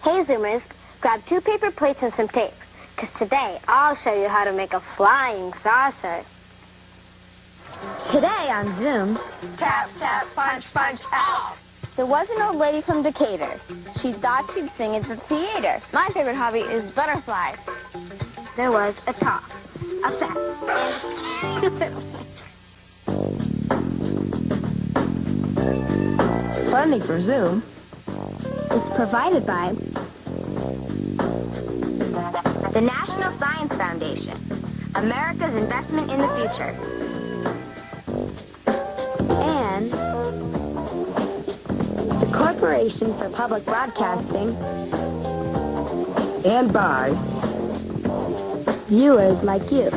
Hey, Zoomers, grab 2 paper plates and some tape, because today I'll show you how to make a flying saucer. Today on Zoom, Tap, tap, punch, punch, out. there was an old lady from Decatur. She thought she'd sing at the theater. My favorite hobby is butterflies. There was a tall, a fat, and a stupid Funding for Zoom is provided by the National Science Foundation, America's investment in the future, and the Corporation for Public Broadcasting, and by viewers like you.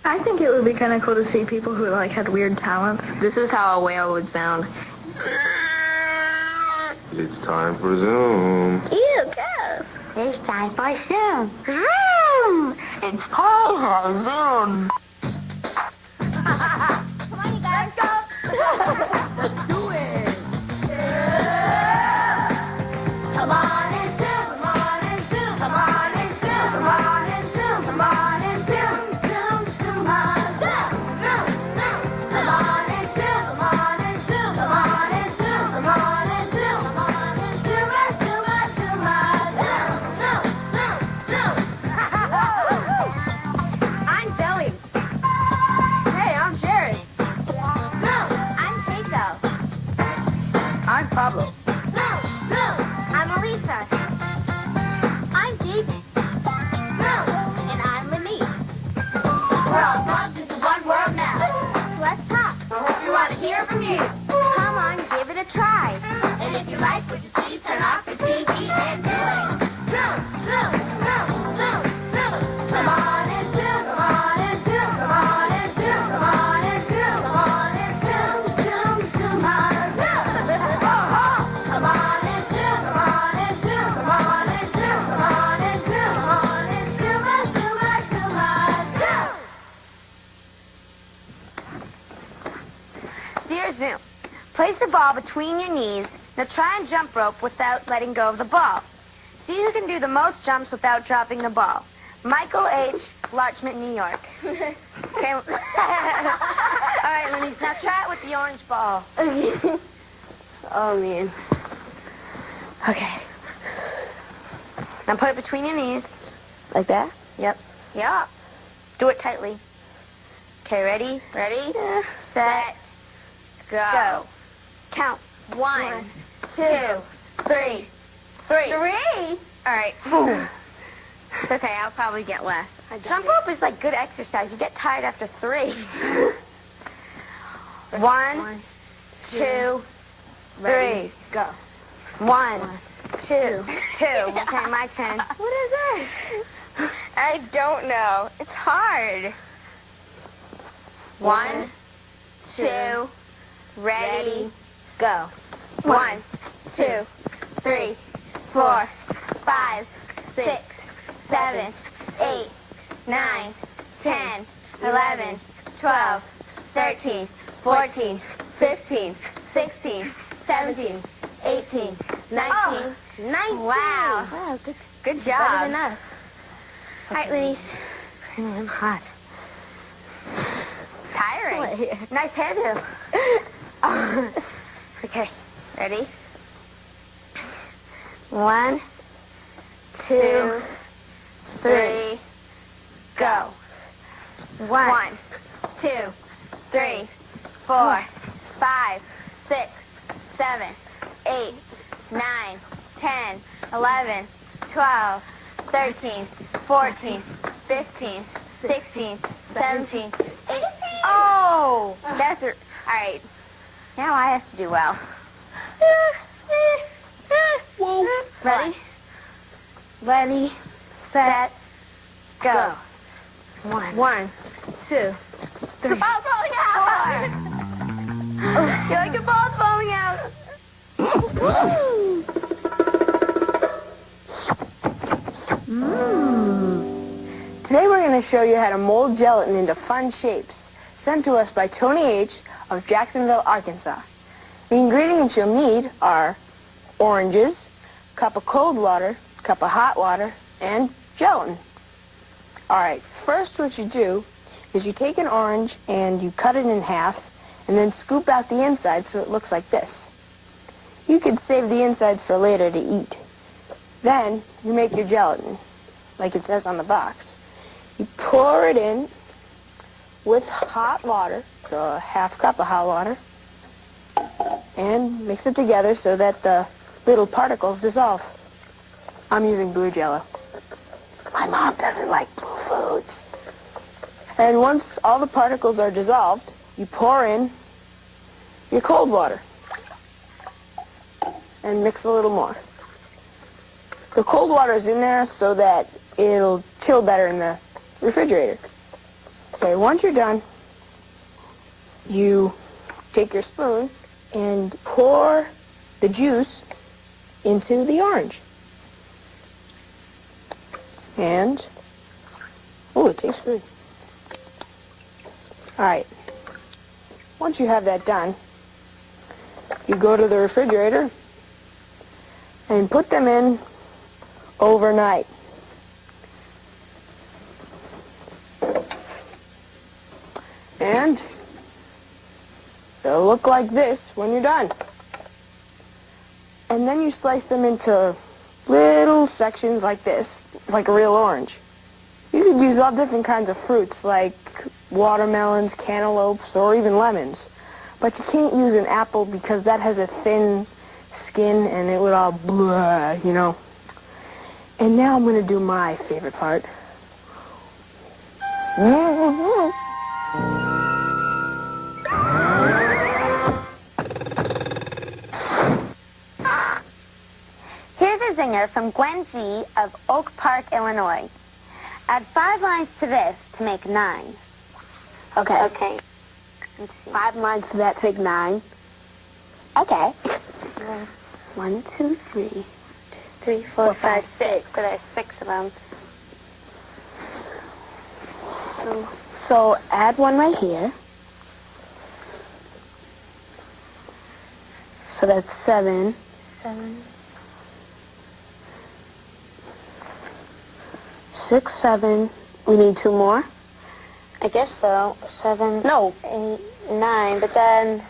I think it would be kind of cool to see people who had weird talents. This is how a whale would sound. It's time for Zoom. You go. It's time for Zoom. Zoom! It's time for Zoom. Come on, you guys. Let's go. Let's do it. Come on and Zoom. Come on and Zoom. Come on and Zoom. Come on and Zoom. Come on and Zoom. Zoom, Zoom, Zoom. Zoom, Zoom. Come on and Zoom. Come on and Zoom. Come on and Zoom. Come on and Zoom. Come on and Zoom, Zoom, Zoom, Zoom, Zoom. I'm Zoe. Hey, I'm Sherry. I'm Keiko. I'm Pablo. I'm Elisa. I'm Davey. And I'm Lenise. We're all plugged into one world now. So let's talk. We want to hear from you. Come on, give it a try. And if you like what you see, turn off the TV and do it. Zoom, zoom, zoom, zoom, zoom. Come on and zoom, come on and zoom, come on and zoom, come on and zoom, come on and zoom, zoom, zoom, zoom. Come on and zoom, come on and zoom, come on and zoom, come on and zoom, come on and zoom, zoom, zoom, zoom. Dear Zoom, place the ball between your knees. Now try and jump rope without letting go of the ball. See who can do the most jumps without dropping the ball. Michael H., Larchmont, New York. Okay. All right, Lenise, now try it with the orange ball. Oh, man. Okay. Now put it between your knees. Like that? Yep. Yep. Do it tightly. Okay, ready? Ready? Set. Go. Count. 1, 2, 3. 3. All right. It's okay. I'll probably get less. Jump rope is like good exercise. You get tired after 3. 1, 2, 3. Go. 1, 2, 2. Okay, my turn. What is it? I don't know. It's hard. 1, 2, ready, go. 1, 2, 3, 4, 5, 6, 7, 8, 9, 10, 11, 12, 13, 14, 15, 16, 17, 18, 19, 19. Wow. Good job. Better than us. All right, Lenise. I'm hot. Tiring. Nice hairdo. Okay, ready? 1, 2, 3, go. 1, 2, 3, 4, 5, 6, 7, 8, 9, 10, 11, 12, 13, 14, 15, 16, 17, 18. Oh, that's all right. Now I have to do well. Whoa. Ready? Ready, set, go. 1, 2, 3. The ball's falling out! 4. You like the ball's falling out? Today we're going to show you how to mold gelatin into fun shapes, sent to us by Tony H. of Jacksonville, Arkansas. The ingredients you'll need are oranges, cup of cold water, cup of hot water, and gelatin. All right, first what you do is you take an orange and you cut it in half and then scoop out the inside so it looks like this. You could save the insides for later to eat. Then you make your gelatin, like it says on the box. You pour it in with hot water, so a half cup of hot water, and mix it together so that the little particles dissolve. I'm using blue Jell-O. My mom doesn't like blue foods. And once all the particles are dissolved, you pour in your cold water and mix a little more. The cold water is in there so that it'll chill better in the refrigerator. Okay, once you're done, you take your spoon and pour the juice into the orange. And, oh, it tastes good. All right, once you have that done, you go to the refrigerator and put them in overnight. And they'll look like this when you're done. And then you slice them into little sections like this, like a real orange. You could use all different kinds of fruits like watermelons, cantaloupes, or even lemons. But you can't use an apple because that has a thin skin and it would all blah, you know. And now I'm going to do my favorite part. Here's a zinger from Gwen G. of Oak Park, Illinois. Add 5 lines to this to make 9. Okay. Okay. Let's see. 5 lines to that take 9. Okay. 1, 2, 3. 3, 4, 5, 6. So there's 6 of them. So add one right here. So that's 7. 7. 6, 7. We need 2 more. I guess so. 7. No. 8, 9. But then,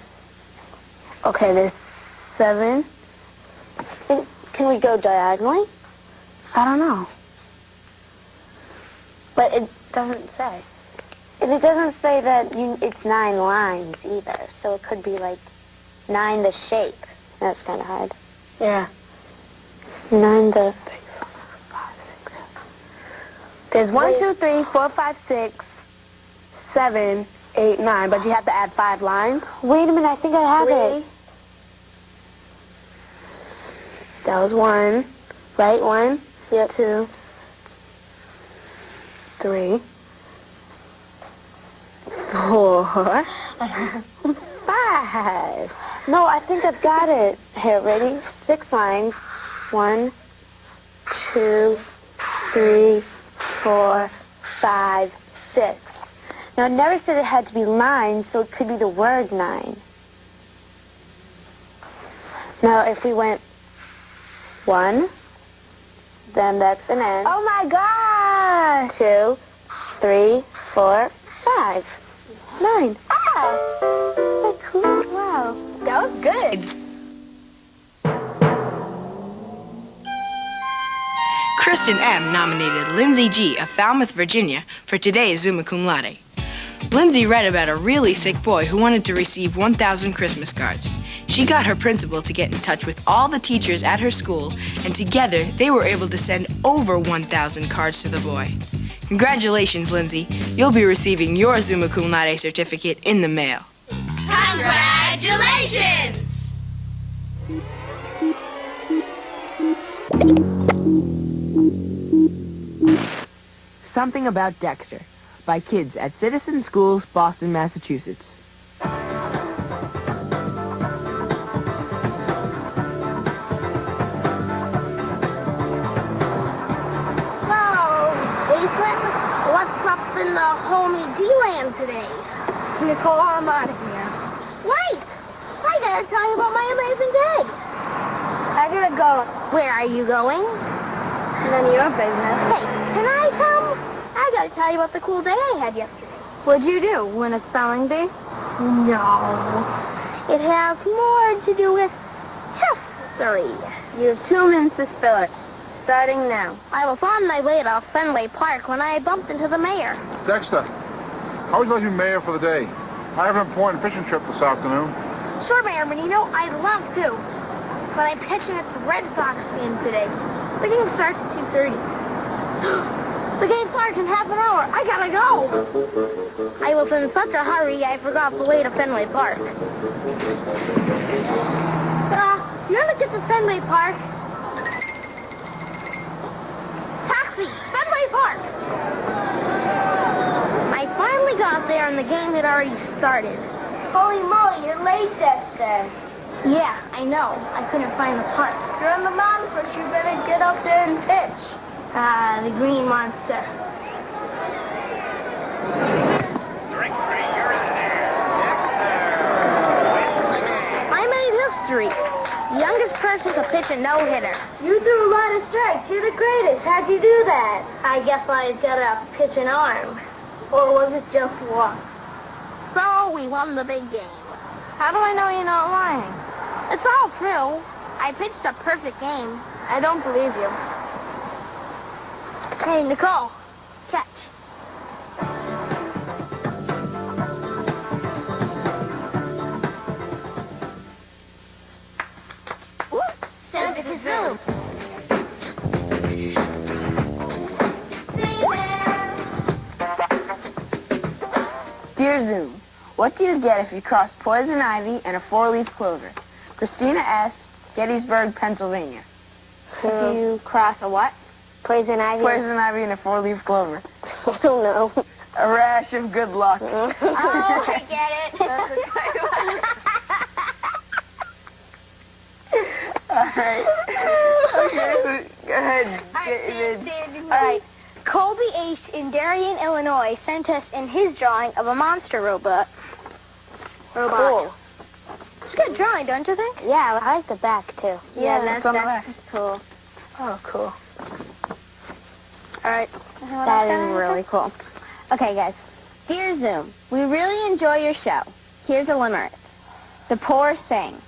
Okay, there's 7. can we go diagonally? I don't know. But it doesn't say. And it doesn't say that it's 9 lines either. So it could be like 9 the shape. That's kind of hard. Yeah. 9 the... There's 1, 2, 3, 4, 5, 6, 7, 8, 9. But you have to add 5 lines. Wait a minute, I think I have 3. it. That was 1. Right? 1. Yep. 2. 3. 4. 5. No, I think I've got it. Here, ready? 6 lines. 1, 2, 3, 4, 5, 6. Now, it never said it had to be lines, so it could be the word 9. Now, if we went 1, then that's an N. Oh my gosh! 2, 3, 4, 5. 9. Ah! Isn't that cool? Wow. That was good. Kristen M. nominated Lindsay G. of Falmouth, Virginia, for today's Zoom-a-Cum Laude. Lindsay read about a really sick boy who wanted to receive 1,000 Christmas cards. She got her principal to get in touch with all the teachers at her school, and together they were able to send over 1,000 cards to the boy. Congratulations, Lindsay. You'll be receiving your Zoom-a-Cum Laude certificate in the mail. Congratulations! Something About Dexter by kids at Citizen Schools, Boston, Massachusetts. Ethan, what's up in the homie G-Land today? Nicole, I'm out of here. Wait! I gotta tell you about my amazing day. I gotta Where are you going? None of your business. Hey, can I come? I gotta tell you about the cool day I had yesterday. What'd you do? Win a spelling bee? No. It has more to do with history. You have 2 minutes to spell it. Starting now. I was on my way to Fenway Park when I bumped into the mayor. Dexter, how would you like to be mayor for the day? I have an important fishing trip this afternoon. Sure, Mayor Menino, I'd love to. But I'm pitching at the Red Sox game today. The game starts at 2:30. The game starts in half an hour. I gotta go. I was in such a hurry, I forgot the way to Fenway Park. You ever get to Fenway Park? Taxi! Fenway Park! I finally got there and the game had already started. Holy moly, you're late, Dexter. Yeah, I know. I couldn't find the park. You're on the mound first. You better get up there and pitch. The green monster. Strike 3, you're in there. Dexter wins the game. I made history. Youngest person to pitch a no-hitter. You threw a lot of strikes. You're the greatest. How'd you do that? I guess I gotta pitch an arm. Or was it just luck? So we won the big game. How do I know you're not lying? It's all true. I pitched a perfect game. I don't believe you. Hey, Nicole, catch. Send it to Zoom. Dear Zoom, what do you get if you cross poison ivy and a 4-leaf clover? Christina S., Gettysburg, Pennsylvania. If you cross a what? Poison ivy. Poison ivy and a 4-leaf clover. I don't know. A rash of good luck. Oh, I get it. All right. Okay, so go ahead. All right. Colby H. in Darien, Illinois, sent us in his drawing of a monster robot. Cool. It's a good drawing, don't you think? Yeah, I like the back, too. Yeah, that's on the back. cool. Oh, cool. All right. That is really cool. Okay, guys. Dear Zoom, we really enjoy your show. Here's a limerick. The poor thing.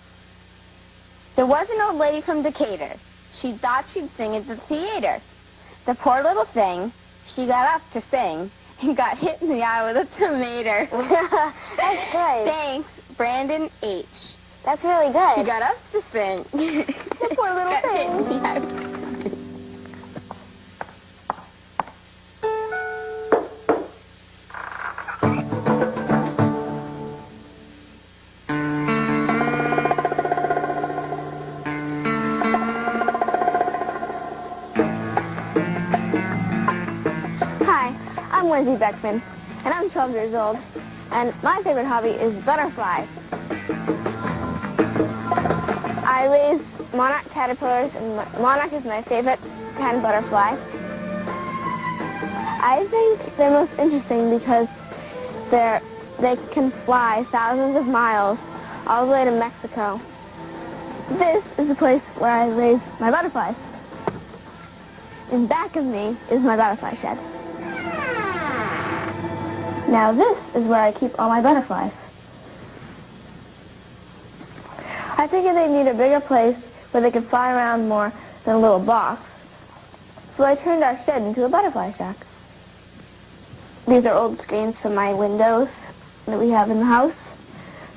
There was an old lady from Decatur. She thought she'd sing at the theater. The poor little thing, she got up to sing and got hit in the eye with a tomato. That's good. Thanks, Brandon H. That's really good. She got up to sing. The poor little Got hit in thing. the eye. Hi, I'm Wendy Beckman, and I'm 12 years old, and my favorite hobby is butterflies. I raise monarch caterpillars, and monarch is my favorite kind of butterfly. I think they're most interesting because they can fly thousands of miles all the way to Mexico. This is the place where I raise my butterflies. In back of me is my butterfly shed. Now this is where I keep all my butterflies. I figured they need a bigger place where they could fly around more than a little box. So I turned our shed into a butterfly shack. These are old screens from my windows that we have in the house.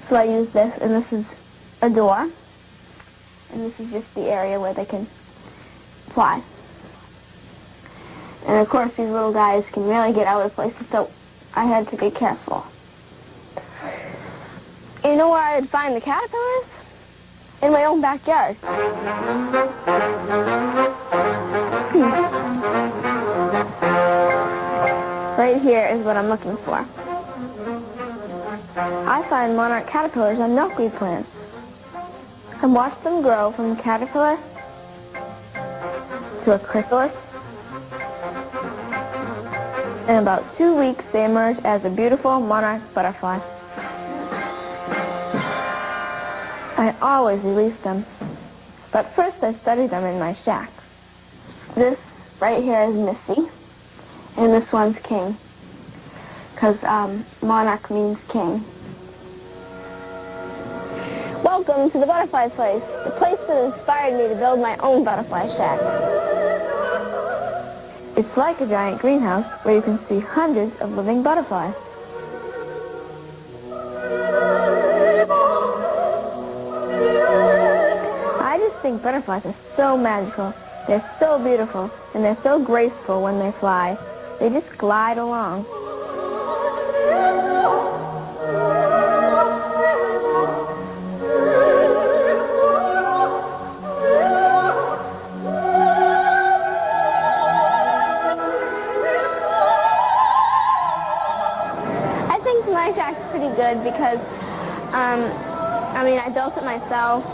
So I use this, and this is a door. And this is just the area where they can fly. And of course these little guys can really get out of places, so I had to be careful. You know where I'd find the caterpillars? In my own backyard. Right here is what I'm looking for. I find monarch caterpillars on milkweed plants and watch them grow from a caterpillar to a chrysalis. In about 2 weeks, they emerge as a beautiful monarch butterfly. I always release them, But first I study them in my shack. This right here is Missy, and this one's King, because monarch means king. Welcome to the butterfly place, the place that inspired me to build my own butterfly shack. It's like a giant greenhouse where you can see hundreds of living butterflies. I just think butterflies are so magical. They're so beautiful, and they're so graceful when they fly. They just glide along. I think my shack's pretty good because, I built it myself,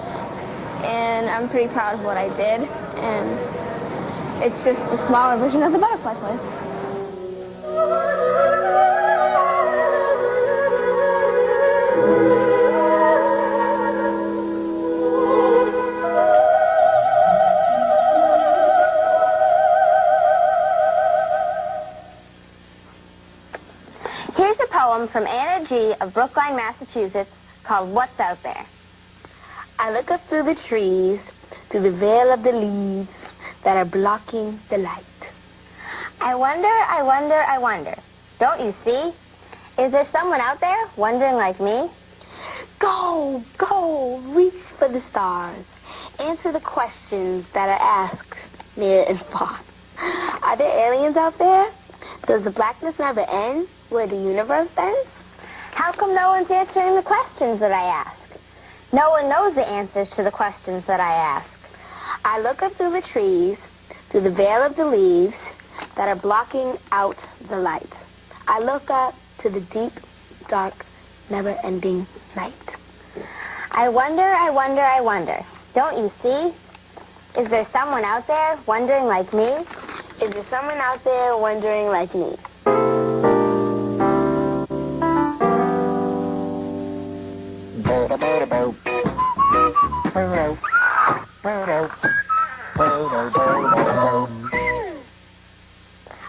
and I'm pretty proud of what I did, and it's just a smaller version of the butterfly place. Here's a poem from Anna G. of Brookline, Massachusetts, called What's Out There. I look up through the trees, through the veil of the leaves that are blocking the light. I wonder, don't you see? Is there someone out there wondering like me? Go, reach for the stars. Answer the questions that are asked near and far. Are there aliens out there? Does the blackness never end where the universe ends? How come no one's answering the questions that I ask? No one knows the answers to the questions that I ask. I look up through the trees, through the veil of the leaves that are blocking out the light. I look up to the deep, dark, never-ending night. I wonder, don't you see? Is there someone out there wondering like me? Is there someone out there wondering like me?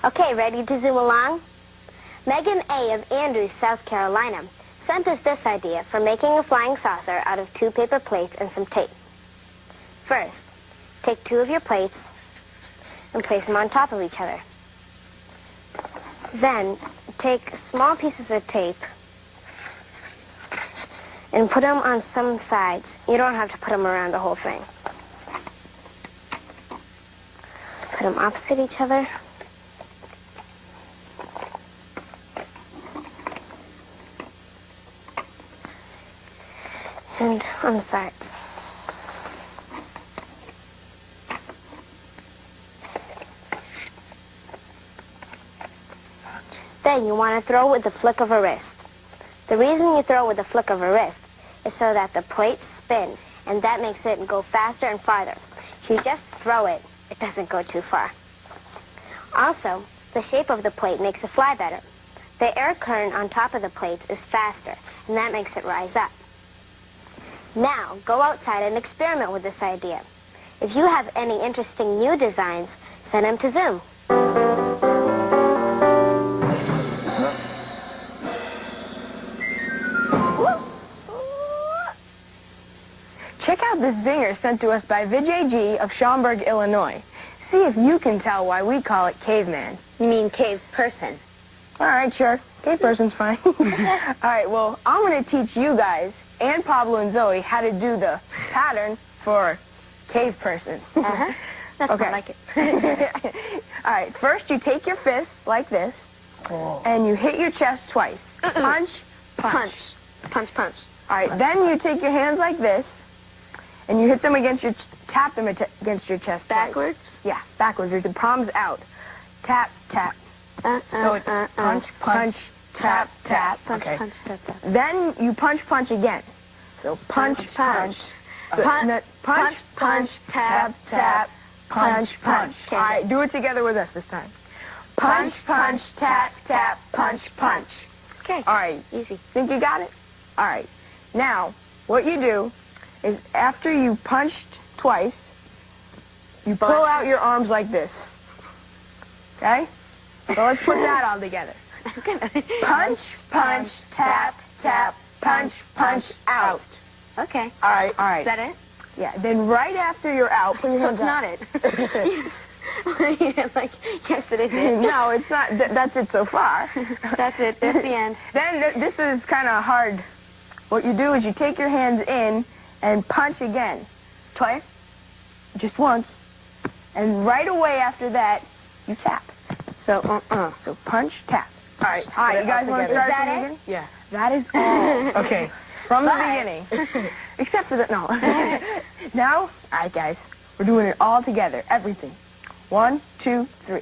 Okay, ready to zoom along? Megan A. of Andrews, South Carolina, sent us this idea for making a flying saucer out of 2 paper plates and some tape. First, take 2 of your plates and place them on top of each other. Then, take small pieces of tape and put them on some sides. You don't have to put them around the whole thing. Put them opposite each other. And on the sides. Then you want to throw with the flick of a wrist. The reason you throw with the flick of a wrist is so that the plates spin, and that makes it go faster and farther. If you just throw it, it doesn't go too far. Also, the shape of the plate makes it fly better. The air current on top of the plates is faster, and that makes it rise up. Now, go outside and experiment with this idea. If you have any interesting new designs, send them to Zoom. Check out this zinger sent to us by Vijay G. of Schaumburg, Illinois. See if you can tell why we call it caveman. You mean cave person? All right, sure. Cave person's fine. All right, well, I'm going to teach you guys and Pablo and Zoe how to do the pattern for cave person. Uh-huh. That's Okay. more like it. All right, first you take your fists like this, and you hit your chest twice. Punch, punch. Punch, punch. All right, then you take your hands like this, and you hit them against your, tap them against your chest Backwards? twice. Yeah, backwards, with the palms out. Tap, tap. So it's punch, punch, tap, tap. Punch, Okay. punch, tap, tap. Then you punch, punch again. So punch, punch. So punch, punch, tap, tap, punch, punch. All right, do it together with us this time. Punch, punch, tap, tap, punch, punch. Okay. All right. Easy. Think you got it? All right. Now, what you do is after you punched twice, you pull out your arms like this. Okay? So let's put that all together. Punch, punch, tap, tap, punch, punch, out. Okay. All right. Is that it? Yeah, then right after you're out, put your So hands it's up. not it. You're like, yes, it is it. No, it's not. That's it so far. That's it. That's the end. Then this is kind of hard. What you do is you take your hands in and punch again. Twice. Just once. And right away after that, you tap. So, So punch, tap. All right, you guys want to start from the beginning? Yeah. That is all. Okay. From the beginning. Except for the, no. Now, all right, guys. We're doing it all together. Everything. 1, 2, 3.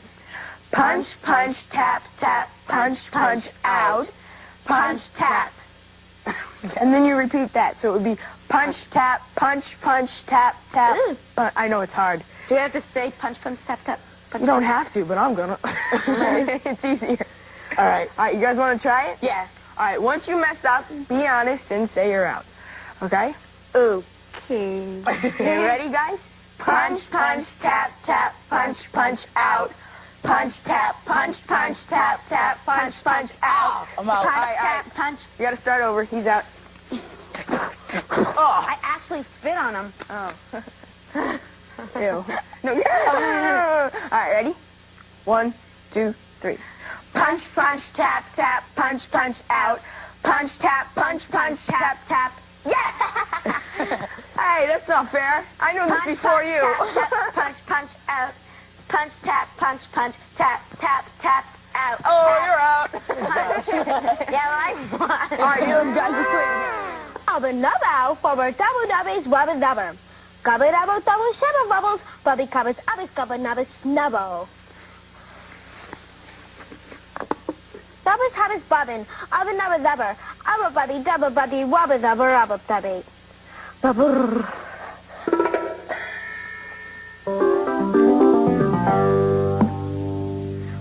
Punch, punch, tap, tap, punch, punch, out. Punch, tap. And then you repeat that. So it would be punch, tap, punch, tap, tap. I know it's hard. Do we have to say punch, punch, tap, tap? Punch, You don't punch? have to, but I'm gonna. It's easier. All right, you guys want to try it? Yeah. All right, once you mess up, be honest and say you're out. Okay? Okay. Okay, ready, guys? Punch, punch, tap, tap, punch, punch, out. Punch, tap, punch, tap, tap, punch, out. I'm out. Punch, All right. tap, punch. You gotta start over. He's out. I actually spit on him. Oh. Ew. No. All right, ready? 1, 2, 3. Punch, punch, tap, tap, punch, out. Punch, tap, tap, tap. Yeah! Hey, that's not fair. I knew this before you. Tap, punch, out. Punch, tap, tap, tap, out. Oh, you're out. Yeah, well, I won. All right, you guys are clear. Albert Nubbow for Double Dubbies Rubber Dubber. Gubby Double Double Shabba Bubbles, Bubby Covers Ubbies Gubba Nubbers Snubbo. Dubbers Hubbers Bobbin, Ubba Nubba Dubber, Ubba Buddy Dubba Buddy Wubba Dubber Ubba Dubby. Bubber.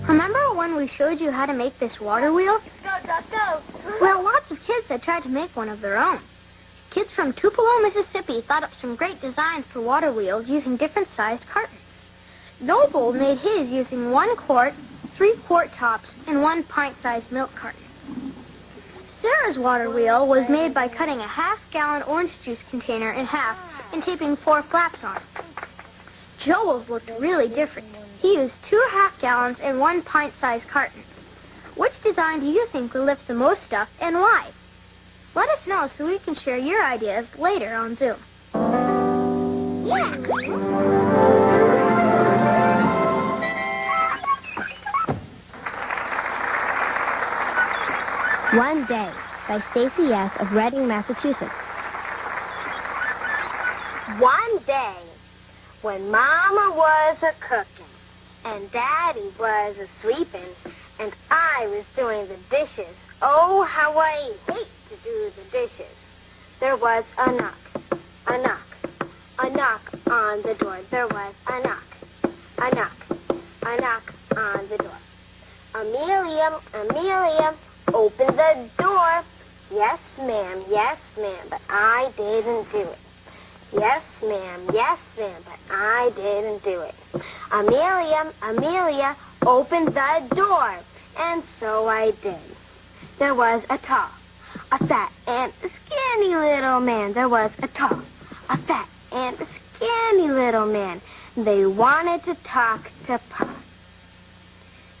Remember when we showed you how to make this water wheel? Go, Duck, go. Well, lots of kids had tried to make one of their own. Kids from Tupelo, Mississippi thought up some great designs for water wheels using different sized cartons. Noble made his using 1 quart, 3 quart tops, and 1 pint-sized milk carton. Sarah's water wheel was made by cutting a half-gallon orange juice container in half and taping 4 flaps on it. Joel's looked really different. He used 2 half-gallons and 1 pint-sized carton. Which design do you think will lift the most stuff and why? Let us know so we can share your ideas later on Zoom. Yeah! One Day by Stacy S. of Reading, Massachusetts. One day, when Mama was a-cooking, and Daddy was a-sweeping, and I was doing the dishes, oh, how I hate to do the dishes. There was a knock on the door. There was a knock on the door. Amelia, open the door. Yes, ma'am, but I didn't do it. Yes, ma'am, but I didn't do it. Amelia, open the door. And so I did. There was a tall, a fat, and a skinny little man. There was a tall, a fat, and a skinny little man. They wanted to talk to Pop.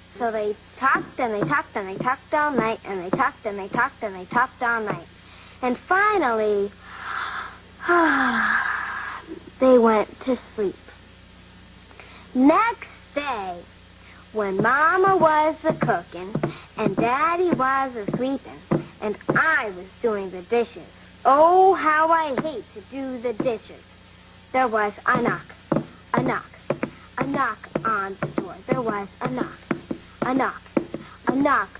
So they talked and they talked and they talked all night, and they talked and they talked and they talked all night. And finally, they went to sleep. Next day, when Mama was a-cooking, and Daddy was a-sweeping, and I was doing the dishes. Oh, how I hate to do the dishes. There was a knock on the door. There was a knock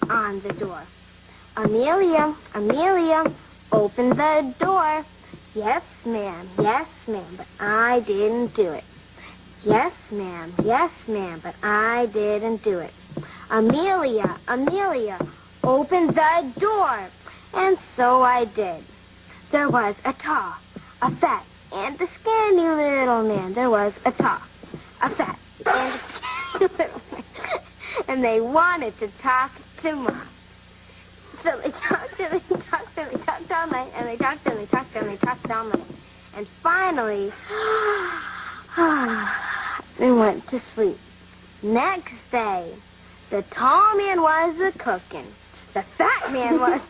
on the door. Amelia, open the door. Yes, ma'am, but I didn't do it. Yes, ma'am, but I didn't do it. Amelia, open the door. And so I did. There was a tall, a fat, and the skinny little man. There was a tall, a fat, and a skinny little man. And they wanted to talk to Mom. So they talked and they talked and they talked all night, and they talked and they talked and they talked all night. And finally, they went to sleep. Next day, the tall man was a-cooking. The fat man was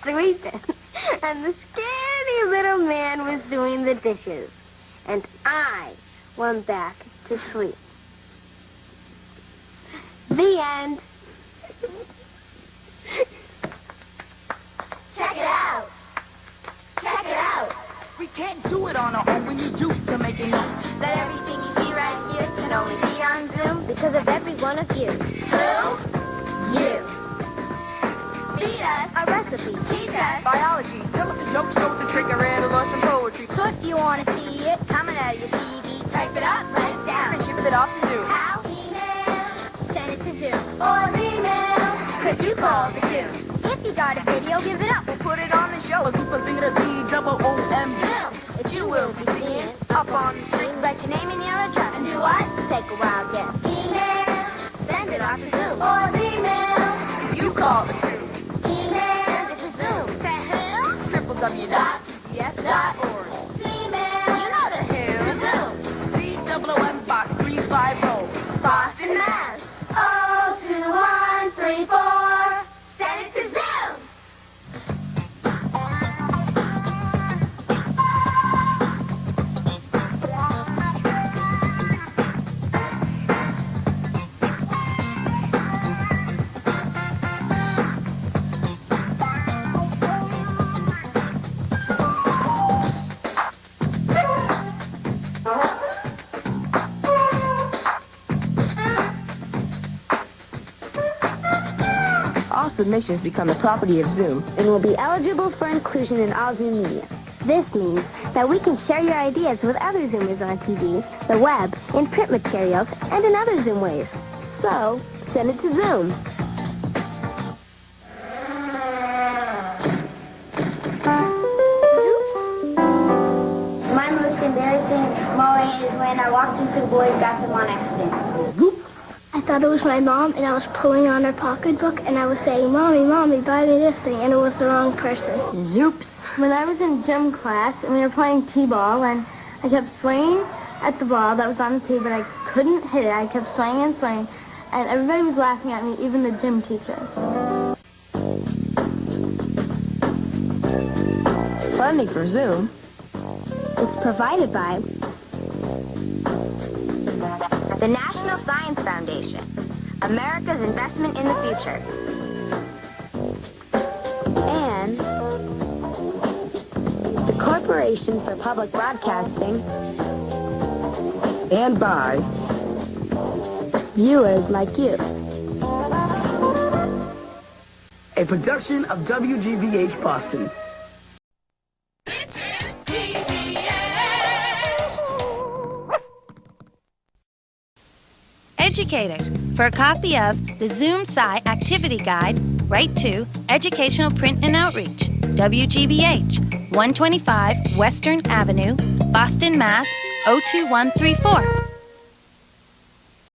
sleeping. And the skinny little man was doing the dishes. And I went back to sleep. The end. Check it out. Check it out. We can't do it on our own. We need you to make it known. That everything you see right here can only be on Zoom because of every one of you. Who? You. Feed us a recipe. Teach us Biology. Tell us a joke, show us a trick, a riddle, or some poetry. So if you want to see it coming out of your TV, type it up, write it down, And ship it off to Zoom. How? Email. Send it to Zoom. Or email. Cause you called the tune. If you got a video, give it up. We'll put it on the show. A super Zinger, Z-O-O-M. Zoom. That you will be seeing up on the screen. Let your name and your address. And do what? Take a wild guess. Email. Send it off to Zoom. Or email. You call the tune. Email. Send it to Zoom. Say who? www.pbs.org. Email. You know the who. To Zoom. Z-O-O-M Box 350. Boston, Mass. 02134. Send it to Zoom. All submissions become the property of Zoom. And will be eligible for inclusion in all Zoom media. This means that we can share your ideas with other Zoomers on TV, the web, in print materials, and in other Zoom ways. So, send it to Zoom. Zoops. My most embarrassing moment is when I walked into the boys' bathroom on accident. I thought it was my mom, and I was pulling on her pocketbook, and I was saying, Mommy, Mommy, buy me this thing, and it was the wrong person. Zoops. When I was in gym class, and we were playing t-ball, and I kept swinging at the ball that was on the tee, but I couldn't hit it. I kept swinging and swinging, and everybody was laughing at me, even the gym teacher. Funding for Zoom It's provided by the National Science Foundation, America's investment in the future, and the Corporation for Public Broadcasting, and by viewers like you. a production of WGBH Boston. Educators, for a copy of the Zoom Sci Activity Guide, write to Educational Print and Outreach, WGBH, 125 Western Avenue, Boston, Mass. 02134.